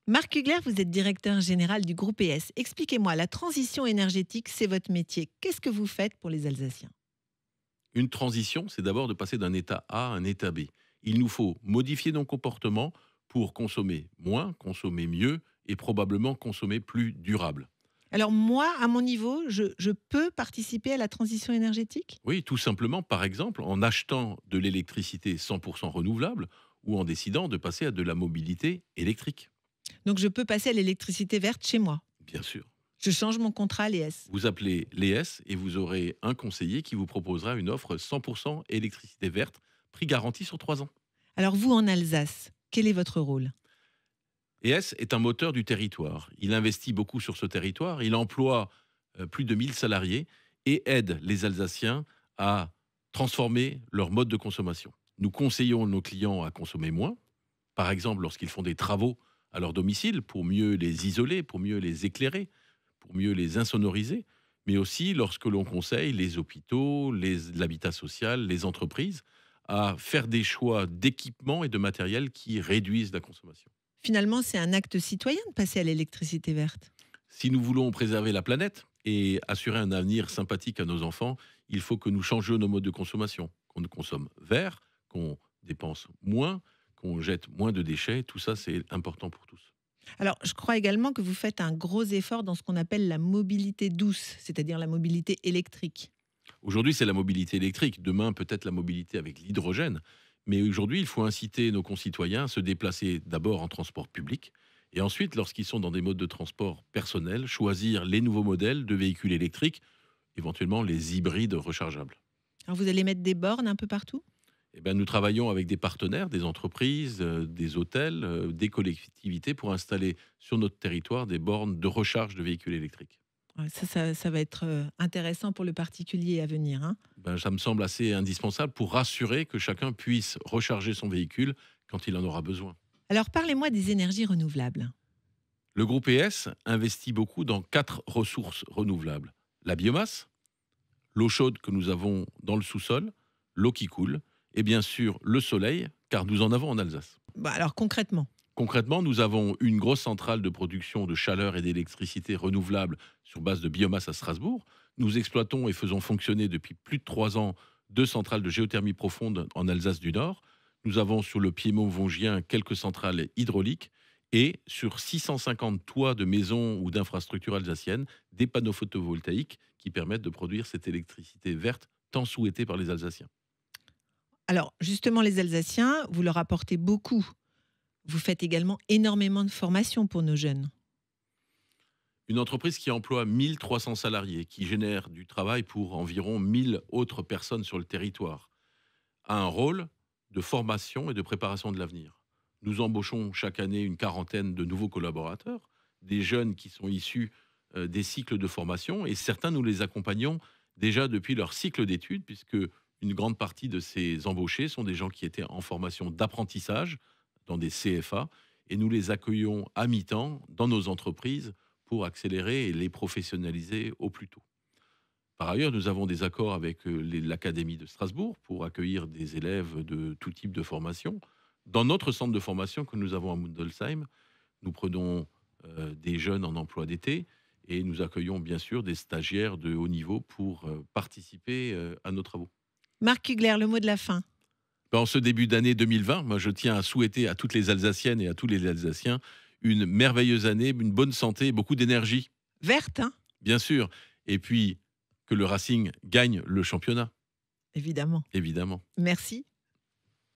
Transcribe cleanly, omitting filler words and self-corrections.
Marc Hugler, vous êtes directeur général du groupe ES. Expliquez-moi, la transition énergétique, c'est votre métier. Qu'est-ce que vous faites pour les Alsaciens? Une transition, c'est d'abord de passer d'un état A à un état B. Il nous faut modifier nos comportements pour consommer moins, consommer mieux et probablement consommer plus durable. Alors moi, à mon niveau, je peux participer à la transition énergétique? Oui, tout simplement, par exemple, en achetant de l'électricité 100% renouvelable ou en décidant de passer à de la mobilité électrique. Donc je peux passer à l'électricité verte chez moi. Bien sûr. Je change mon contrat à l'ES. Vous appelez l'ES et vous aurez un conseiller qui vous proposera une offre 100% électricité verte, prix garanti sur 3 ans. Alors vous, en Alsace, quel est votre rôle? ES est un moteur du territoire. Il investit beaucoup sur ce territoire, il emploie plus de 1000 salariés et aide les Alsaciens à transformer leur mode de consommation. Nous conseillons nos clients à consommer moins, par exemple lorsqu'ils font des travaux à leur domicile pour mieux les isoler, pour mieux les éclairer, pour mieux les insonoriser, mais aussi lorsque l'on conseille les hôpitaux, l'habitat social, les entreprises à faire des choix d'équipements et de matériel qui réduisent la consommation. Finalement, c'est un acte citoyen de passer à l'électricité verte. Si nous voulons préserver la planète et assurer un avenir sympathique à nos enfants, il faut que nous changions nos modes de consommation, qu'on consomme vert, qu'on dépense moins, qu'on jette moins de déchets. Tout ça, c'est important pour tous. Alors, je crois également que vous faites un gros effort dans ce qu'on appelle la mobilité douce, c'est-à-dire la mobilité électrique. Aujourd'hui, c'est la mobilité électrique. Demain, peut-être la mobilité avec l'hydrogène. Mais aujourd'hui, il faut inciter nos concitoyens à se déplacer d'abord en transport public et ensuite, lorsqu'ils sont dans des modes de transport personnels, choisir les nouveaux modèles de véhicules électriques, éventuellement les hybrides rechargeables. Alors, vous allez mettre des bornes un peu partout? Eh ben, nous travaillons avec des partenaires, des entreprises, des hôtels, des collectivités pour installer sur notre territoire des bornes de recharge de véhicules électriques. Ouais, ça va être intéressant pour le particulier à venir, hein. Ben, ça me semble assez indispensable pour rassurer que chacun puisse recharger son véhicule quand il en aura besoin. Alors, parlez-moi des énergies renouvelables. Le groupe ES investit beaucoup dans 4 ressources renouvelables. La biomasse, l'eau chaude que nous avons dans le sous-sol, l'eau qui coule et bien sûr le soleil, car nous en avons en Alsace. Bah, alors, concrètement? Concrètement, nous avons une grosse centrale de production de chaleur et d'électricité renouvelable sur base de biomasse à Strasbourg. Nous exploitons et faisons fonctionner depuis plus de 3 ans 2 centrales de géothermie profonde en Alsace du Nord. Nous avons sur le piémont vosgien quelques centrales hydrauliques et sur 650 toits de maisons ou d'infrastructures alsaciennes, des panneaux photovoltaïques qui permettent de produire cette électricité verte tant souhaitée par les Alsaciens. Alors, justement, les Alsaciens, vous leur apportez beaucoup. Vous faites également énormément de formations pour nos jeunes. Une entreprise qui emploie 1300 salariés, qui génère du travail pour environ 1000 autres personnes sur le territoire, a un rôle de formation et de préparation de l'avenir. Nous embauchons chaque année une quarantaine de nouveaux collaborateurs, des jeunes qui sont issus des cycles de formation, et certains, nous les accompagnons déjà depuis leur cycle d'études, puisque une grande partie de ces embauchés sont des gens qui étaient en formation d'apprentissage dans des CFA, et nous les accueillons à mi-temps dans nos entreprises pour accélérer et les professionnaliser au plus tôt. Par ailleurs, nous avons des accords avec l'Académie de Strasbourg pour accueillir des élèves de tout type de formation. Dans notre centre de formation que nous avons à Mundelsheim, nous prenons des jeunes en emploi d'été et nous accueillons bien sûr des stagiaires de haut niveau pour participer à nos travaux. Marc Hugler, le mot de la fin. En ce début d'année 2020, moi, je tiens à souhaiter à toutes les Alsaciennes et à tous les Alsaciens une merveilleuse année, une bonne santé, beaucoup d'énergie, Verte, hein, bien sûr. Et puis, que le Racing gagne le championnat, évidemment. évidemment. Merci.